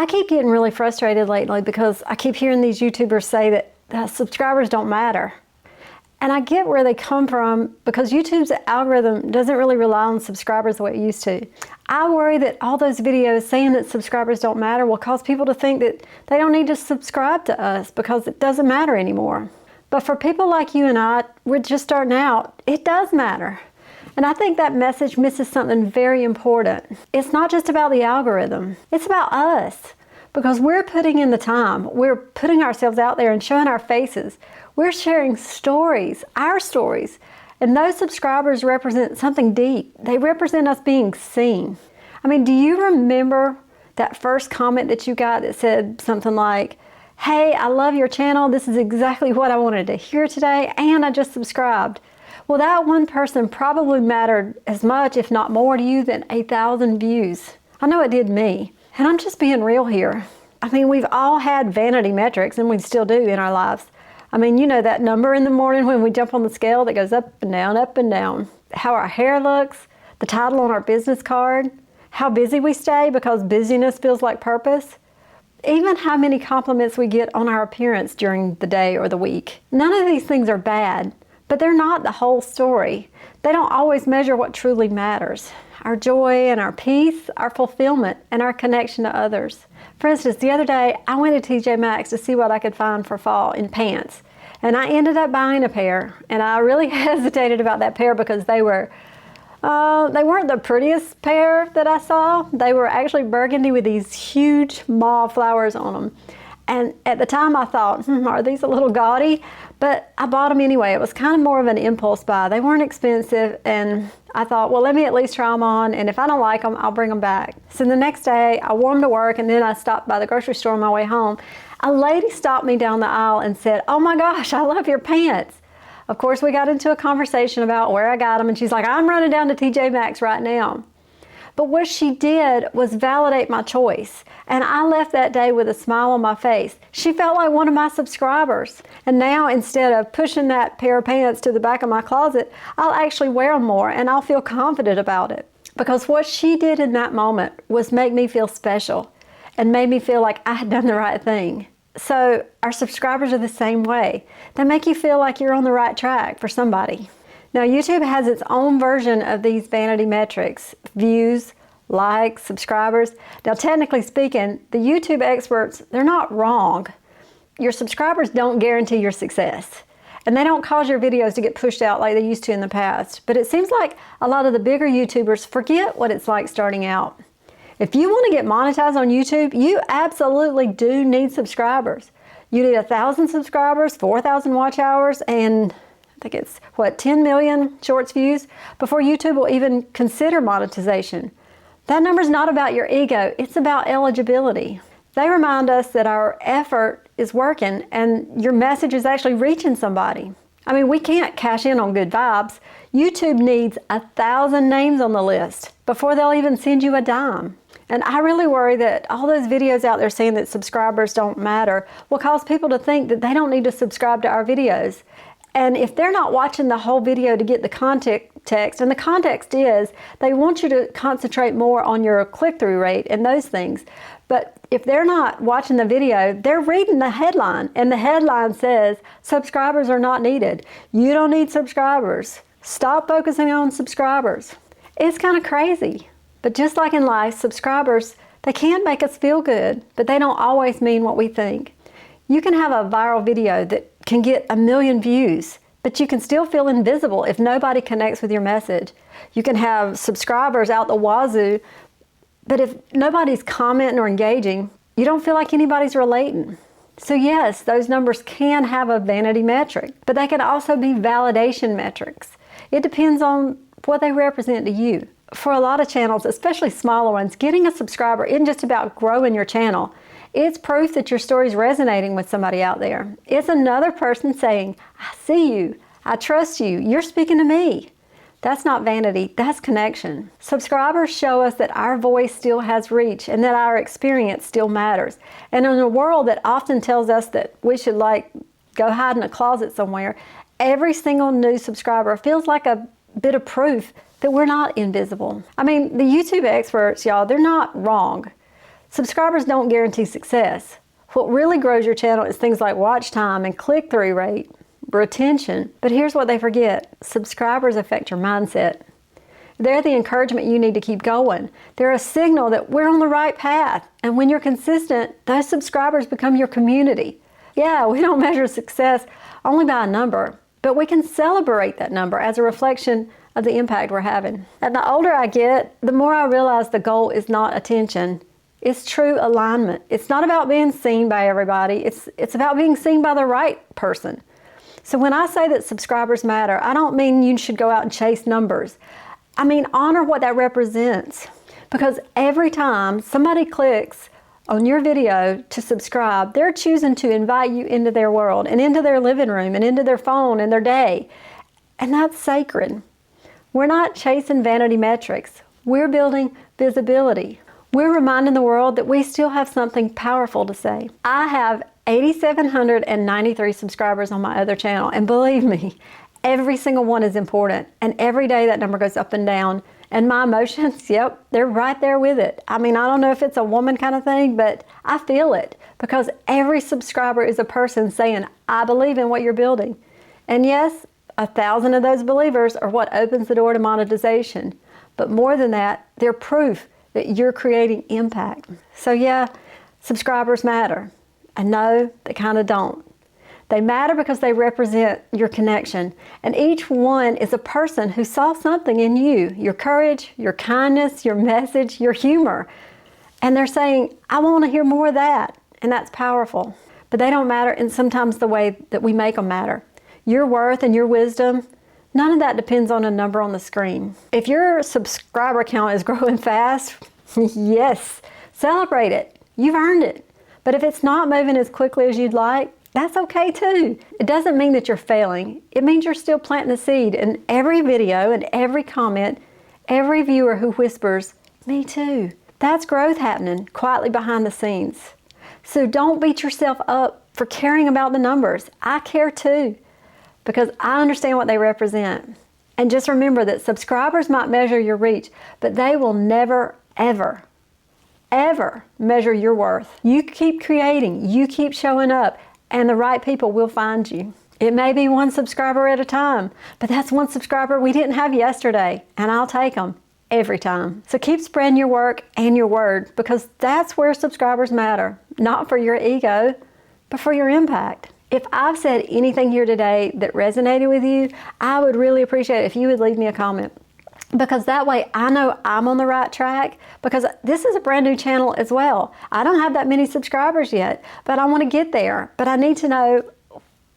I keep getting really frustrated lately because I keep hearing these YouTubers say that subscribers don't matter. And I get where they come from because YouTube's algorithm doesn't really rely on subscribers the way it used to. I worry that all those videos saying that subscribers don't matter will cause people to think that they don't need to subscribe to us because it doesn't matter anymore. But for people like you and I, we're just starting out, it does matter. And I think that message misses something very important. It's not just about the algorithm, it's about us. Because we're putting in the time, we're putting ourselves out there and showing our faces. We're sharing stories, our stories. And those subscribers represent something deep. They represent us being seen. I mean, do you remember that first comment that you got that said something like, "Hey, I love your channel. This is exactly what I wanted to hear today, and I just subscribed." Well, that one person probably mattered as much, if not more to you than 1,000 views. I know it did me. And I'm just being real here. I mean, we've all had vanity metrics, and we still do in our lives. I mean, you know that number in the morning when we jump on the scale that goes up and down, up and down. How our hair looks, the title on our business card, how busy we stay because busyness feels like purpose. Even how many compliments we get on our appearance during the day or the week. None of these things are bad, but they're not the whole story. They don't always measure what truly matters. Our joy and our peace, our fulfillment, and our connection to others. For instance, the other day, I went to TJ Maxx to see what I could find for fall in pants. And I ended up buying a pair. And I really hesitated about that pair because they weren't the prettiest pair that I saw. They were actually burgundy with these huge mauve flowers on them. And at the time I thought, are these a little gaudy? But I bought them anyway. It was kind of more of an impulse buy. They weren't expensive, and I thought, well, let me at least try them on, and if I don't like them, I'll bring them back. So the next day, I wore them to work, and then I stopped by the grocery store on my way home. A lady stopped me down the aisle and said, "Oh my gosh, I love your pants." Of course, we got into a conversation about where I got them, and she's like, "I'm running down to TJ Maxx right now." But what she did was validate my choice. And I left that day with a smile on my face. She felt like one of my subscribers. And now, instead of pushing that pair of pants to the back of my closet, I'll actually wear them more and I'll feel confident about it. Because what she did in that moment was make me feel special and made me feel like I had done the right thing. So our subscribers are the same way. They make you feel like you're on the right track for somebody. Now, YouTube has its own version of these vanity metrics, views, likes, subscribers. Now, technically speaking, the YouTube experts, they're not wrong. Your subscribers don't guarantee your success, and they don't cause your videos to get pushed out like they used to in the past. But it seems like a lot of the bigger YouTubers forget what it's like starting out. If you want to get monetized on YouTube, you absolutely do need subscribers. You need 1,000 subscribers, 4,000 watch hours, and I think it's, 10 million shorts views before YouTube will even consider monetization. That number's not about your ego, it's about eligibility. They remind us that our effort is working and your message is actually reaching somebody. I mean, we can't cash in on good vibes. YouTube needs 1,000 names on the list before they'll even send you a dime. And I really worry that all those videos out there saying that subscribers don't matter will cause people to think that they don't need to subscribe to our videos. And if they're not watching the whole video to get the context, and the context is they want you to concentrate more on your click-through rate and those things. But if they're not watching the video, they're reading the headline, and the headline says, subscribers are not needed. You don't need subscribers. Stop focusing on subscribers. It's kind of crazy. But just like in life, subscribers, they can make us feel good, but they don't always mean what we think. You can have a viral video that can get 1 million views, but you can still feel invisible if nobody connects with your message. You can have subscribers out the wazoo, but if nobody's commenting or engaging, you don't feel like anybody's relating. So yes, those numbers can have a vanity metric, but they can also be validation metrics. It depends on what they represent to you. For a lot of channels, especially smaller ones, getting a subscriber isn't just about growing your channel. It's proof that your story is resonating with somebody out there. It's another person saying, I see you, I trust you, you're speaking to me. That's not vanity, that's connection. Subscribers show us that our voice still has reach and that our experience still matters. And in a world that often tells us that we should go hide in a closet somewhere, every single new subscriber feels like a bit of proof that we're not invisible. I mean, the YouTube experts, y'all, they're not wrong. Subscribers don't guarantee success. What really grows your channel is things like watch time and click-through rate, retention. But here's what they forget. Subscribers affect your mindset. They're the encouragement you need to keep going. They're a signal that we're on the right path. And when you're consistent, those subscribers become your community. Yeah, we don't measure success only by a number, but we can celebrate that number as a reflection of the impact we're having. And the older I get, the more I realize the goal is not attention. It's true alignment. It's not about being seen by everybody. It's about being seen by the right person. So when I say that subscribers matter, I don't mean you should go out and chase numbers. I mean, honor what that represents. Because every time somebody clicks on your video to subscribe, they're choosing to invite you into their world and into their living room and into their phone and their day. And that's sacred. We're not chasing vanity metrics. We're building visibility. We're reminding the world that we still have something powerful to say. I have 8,793 subscribers on my other channel, and believe me, every single one is important, and every day that number goes up and down, and my emotions, yep, they're right there with it. I mean, I don't know if it's a woman kind of thing, but I feel it, because every subscriber is a person saying, I believe in what you're building. And yes, 1,000 of those believers are what opens the door to monetization, but more than that, they're proof that you're creating impact. So yeah, subscribers matter. And no, they kind of don't. They matter because they represent your connection. And each one is a person who saw something in you, your courage, your kindness, your message, your humor. And they're saying, I want to hear more of that. And that's powerful. But they don't matter in sometimes the way that we make them matter. Your worth and your wisdom, none of that depends on a number on the screen. If your subscriber count is growing fast, yes, celebrate it. You've earned it. But if it's not moving as quickly as you'd like, that's okay too. It doesn't mean that you're failing. It means you're still planting the seed. And every video and every comment, every viewer who whispers, me too. That's growth happening quietly behind the scenes. So don't beat yourself up for caring about the numbers. I care too, because I understand what they represent. And just remember that subscribers might measure your reach, but they will never, ever measure your worth. You keep creating, you keep showing up, and the right people will find you. It may be one subscriber at a time, but that's one subscriber we didn't have yesterday, and I'll take them every time. So keep spreading your work and your word, because that's where subscribers matter, not for your ego, but for your impact. If I've said anything here today that resonated with you, I would really appreciate it if you would leave me a comment. Because that way I know I'm on the right track, because this is a brand new channel as well. I don't have that many subscribers yet, but I want to get there. But I need to know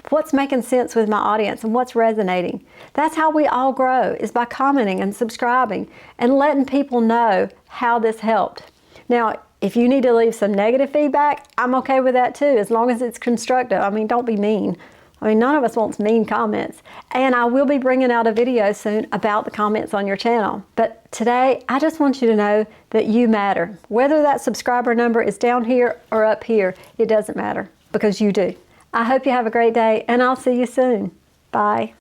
what's making sense with my audience and what's resonating. That's how we all grow, is by commenting and subscribing and letting people know how this helped. Now, if you need to leave some negative feedback, I'm okay with that too, as long as it's constructive. I mean, don't be mean. I mean, none of us wants mean comments. And I will be bringing out a video soon about the comments on your channel. But today, I just want you to know that you matter. Whether that subscriber number is down here or up here, it doesn't matter, because you do. I hope you have a great day, and I'll see you soon. Bye.